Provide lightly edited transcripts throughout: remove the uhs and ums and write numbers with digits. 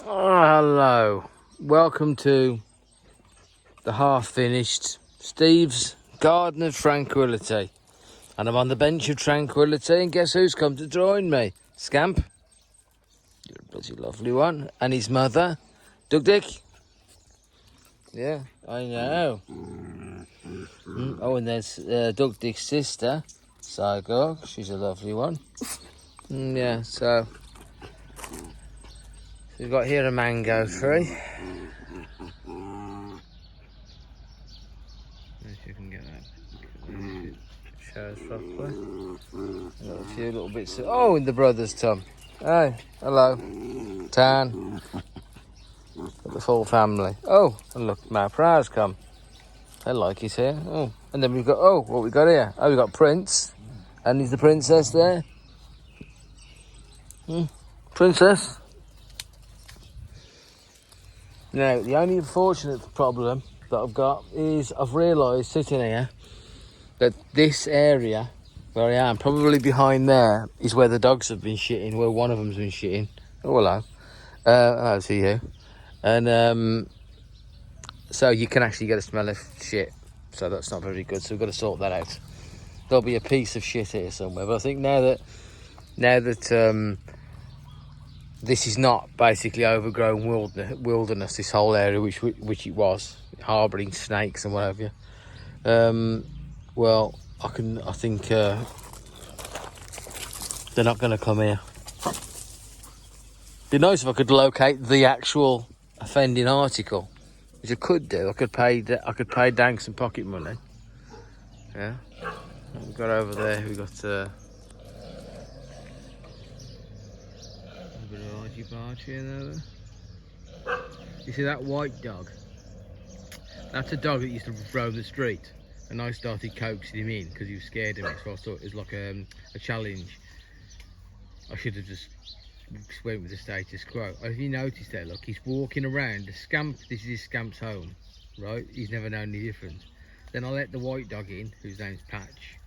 Hello, welcome to the half-finished Steve's Garden of Tranquility, and I'm on the bench of tranquility, and guess who's come to join me? Scamp, you're a bloody lovely one, and his mother, Doug Dick. Yeah, I know. Oh, and there's Doug Dick's sister, Cygog. She's a lovely one. Yeah, so we've got here a mango tree. If you can get that, shows properly. Got a few little bits of, oh, in the brother's tum. Hey, hello, Tan. Got the full family. Oh, and look, Matt Prow's come. They like he's here. Oh, and then we've got, oh, what we got here? Oh, we got Prince, and he's the princess there. Princess. Now, the only unfortunate problem that I've got is I've realised sitting here that this area where I am, probably behind there, is where the dogs have been shitting, where one of them's been shitting. Oh, hello. Hello to you. And so you can actually get a smell of shit. So that's not very good. So we've got to sort that out. There'll be a piece of shit here somewhere. But I think now that this is not basically overgrown wilderness, this whole area, which it was, harbouring snakes and what have you. Well, I think they're not going to come here. It'd be nice if I could locate the actual offending article, which I could do. I could pay Dank some pocket money. Yeah. We've got over there. We've got a bit of argy-bargy in there. You see that white dog? That's a dog that used to roam the street, and I started coaxing him in because he was scared of me. So I thought it was like a challenge. I should have just went with the status quo. Have you noticed that? Look, he's walking around. The Scamp, this is his Scamp's home, right? He's never known any different. Then I let the white dog in, whose name's Patch.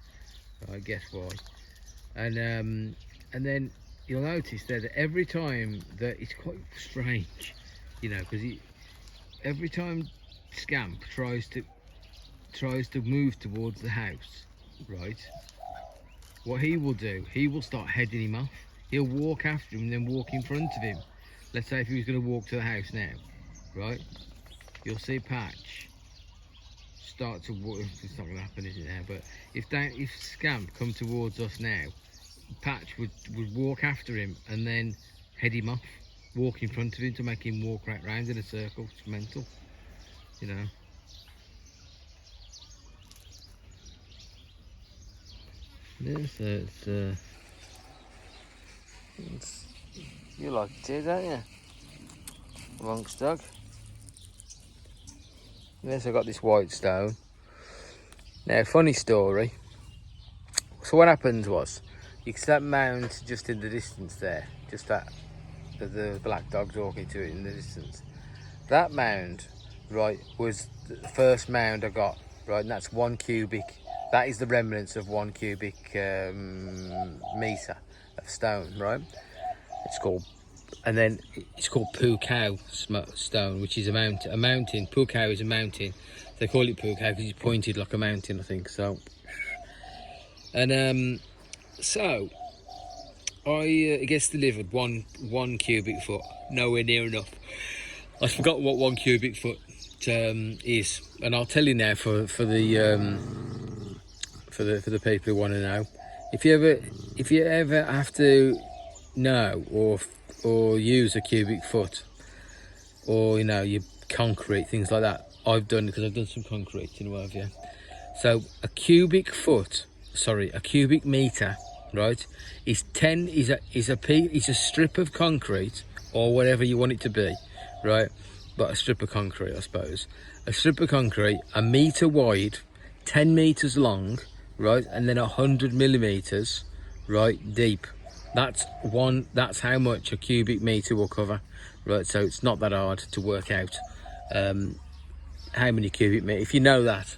I guess why. And then you'll notice that every time that it's quite strange, you know, because every time Scamp tries to move towards the house, right? What he will do, he will start heading him off. He'll walk after him and then walk in front of him. Let's say if he was going to walk to the house now, right? You'll see Patch start to walk. It's not going to happen, is it now? But if Scamp come towards us now, Patch would walk after him and then head him off, walk in front of him to make him walk right round in a circle. It's mental, you know. Yeah, so you like it too, don't you? Monks dog. Yes, I got this white stone. Now, funny story. So what happened was, you can see that mound just in the distance there, just that the black dog's walking to it in the distance. That mound, right, was the first mound I got, right, and that's 1 cubic. That is the remnants of 1 cubic metre of stone, right? It's called, and then it's called Poo Cow stone, which is a mountain. Poo Cow is a mountain. They call it Poo Cow because it's pointed like a mountain, I think. So, and so I gets delivered one cubic foot, nowhere near enough. I forgot what 1 cubic foot is, and I'll tell you now for the people who want to know. If you ever have to know or use a cubic foot, or you know, your concrete, things like that, I've done, because I've done some concrete and what have you. So a cubic meter, right, is a strip of concrete, or whatever you want it to be, right? But a strip of concrete, I suppose. A strip of concrete, a metre wide, 10 metres long, right, and then 100 millimetres, right, deep. That's how much a cubic metre will cover, right? So it's not that hard to work out how many cubic metres. If you know that,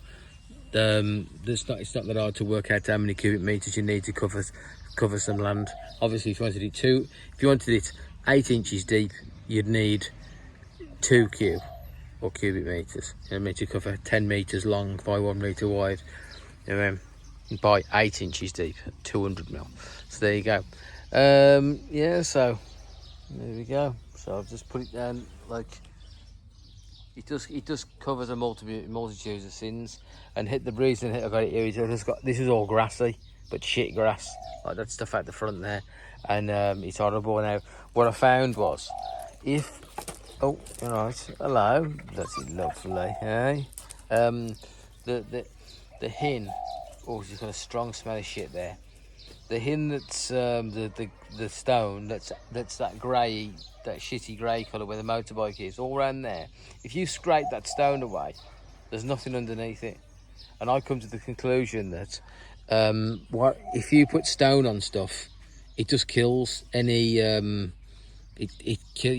it's not that hard to work out how many cubic metres you need to cover some land. Obviously, if you wanted it 8 inches deep, you'd need 2 cubic meters. You know, to cover 10 meters long by 1 meter wide. You know, by 8 inches deep, 200 mil. So there you go. Yeah, so there we go. So I've just put it down like it does covers a multitude of sins. And hit the reason I got it here is this is all grassy, but shit grass, like that stuff out the front there, and it's horrible. Now what I found was, if oh, all right, hello, that's it, lovely, hey. The hin, oh, she's got a strong smell of shit there. The hin that's the stone that's that grey, that shitty grey colour where the motorbike is, all around there. If you scrape that stone away, there's nothing underneath it. And I come to the conclusion that what if you put stone on stuff, it just kills any. You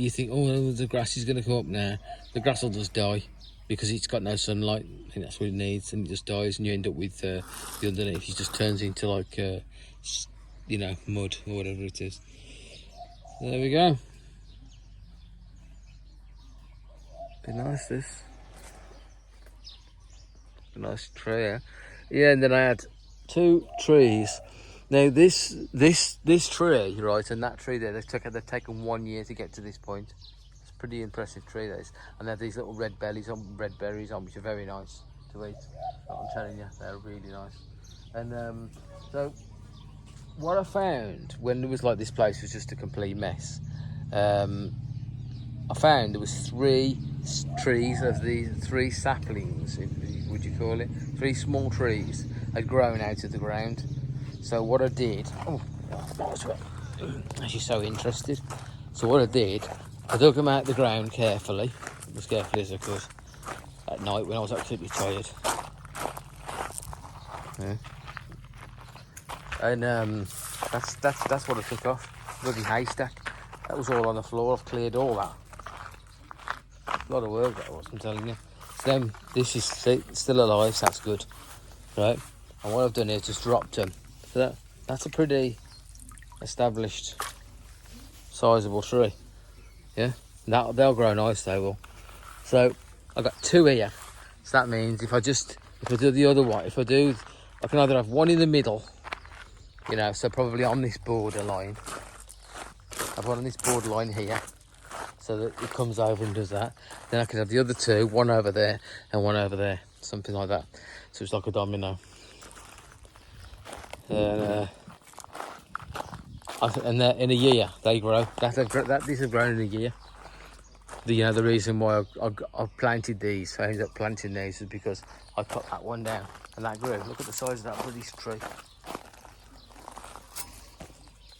think, oh, the grass is going to come up now. The grass will just die because it's got no sunlight. I think that's what it needs, and it just dies, and you end up with the underneath. It just turns into like, you know, mud or whatever it is. There we go. Be nice, this. Be nice tree, yeah. Yeah, and then I had 2 trees. Now this tree, right, and that tree there, they've taken 1 year to get to this point. It's a pretty impressive tree, that is. And they have these little red berries on, which are very nice to eat. I'm telling you, they're really nice. And so what I found when it was like this place was just a complete mess. I found there was 3 trees of these 3 saplings, would you call it? 3 small trees had grown out of the ground. So what I did, as you're so interested. So what I did, I dug them out of the ground carefully, as carefully as I could, at night when I was absolutely tired. Yeah. And that's what I took off. Bloody haystack. That was all on the floor. I've cleared all that. A lot of work that was, I'm telling you. So then this is still alive, so that's good, right? And what I've done is just dropped them. So that's a pretty established, sizable tree. Yeah, they'll grow nice, they will. So I've got 2 here. So that means if I do the other one, I can either have one in the middle, you know, so probably on this borderline. I've one on this borderline here, so that it comes over and does that. Then I can have the other 2, one over there and one over there, something like that. So it's like a domino. And in a year they grow. These have grown in a year. The reason why I planted these, I ended up planting these, is because I cut that one down and that grew. Look at the size of that bloody tree.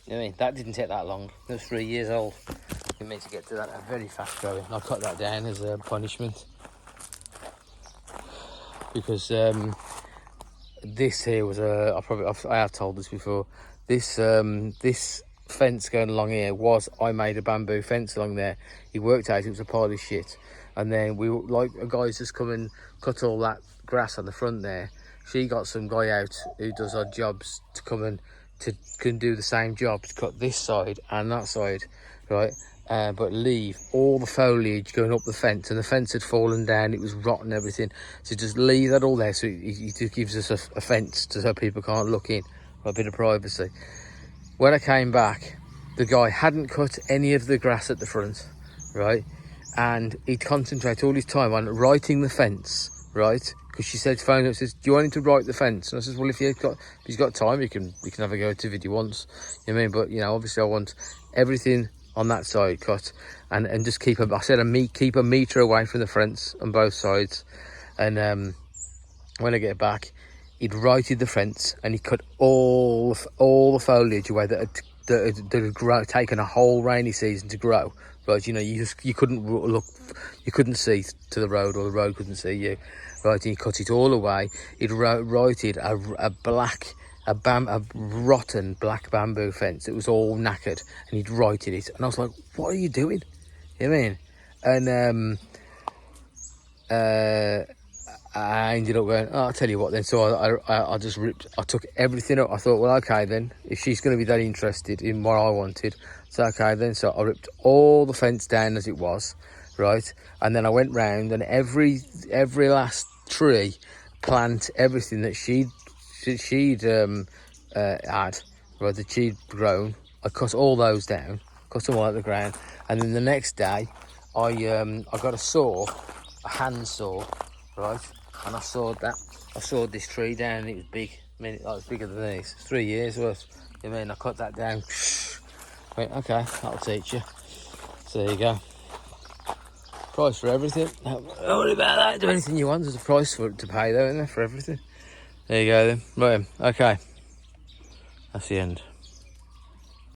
I mean, that didn't take that long. It was 3 years old. We meant to get to that. They're very fast growing. I cut that down as a punishment because this here was I have told this before. This fence going along here I made a bamboo fence along there. He worked out it was a pile of shit, and then a guy's just come and cut all that grass on the front there. She got some guy out who does odd jobs to come and can do the same job, to cut this side and that side, right? But leave all the foliage going up the fence, and the fence had fallen down, it was rotten, everything. So just leave that all there, so it just gives us a fence so people can't look in, for a bit of privacy. When I came back, the guy hadn't cut any of the grass at the front, right? And he'd concentrate all his time on writing the fence, right? Because she said, phone up, says, do you want him to write the fence? And I says, well, if he's got time, he can have a go at it if he wants. You know what I mean? But, you know, obviously I want everything on that side cut, and just keep a metre away from the fence on both sides. And when I get back, he'd righted the fence and he cut all the foliage away that had taken a whole rainy season to grow. Right, you know, you couldn't look, you couldn't see to the road, or the road couldn't see you. Right, and he cut it all away. He'd righted a rotten black bamboo fence. It was all knackered, and he'd righted it. And I was like, what are you doing? You know what I mean? And I ended up going, oh, I'll tell you what then. So I just took everything up. I thought, well, okay then, if she's going to be that interested in what I wanted, So okay then, so I ripped all the fence down as it was, right? And then I went round and every last tree, plant, everything that she'd had, right, that she'd grown, I cut all those down, cut them all out the ground. And then the next day, I got a saw, a hand saw, right? And I sawed this tree down, and it was big. I mean, it was bigger than this. 3 years worth. I mean, I cut that down. Went, okay, that'll teach you. So there you go. Price for everything. Don't worry about that. Do anything you want. There's a price for it to pay, though, isn't there, for everything? There you go then. Right, okay. That's the end.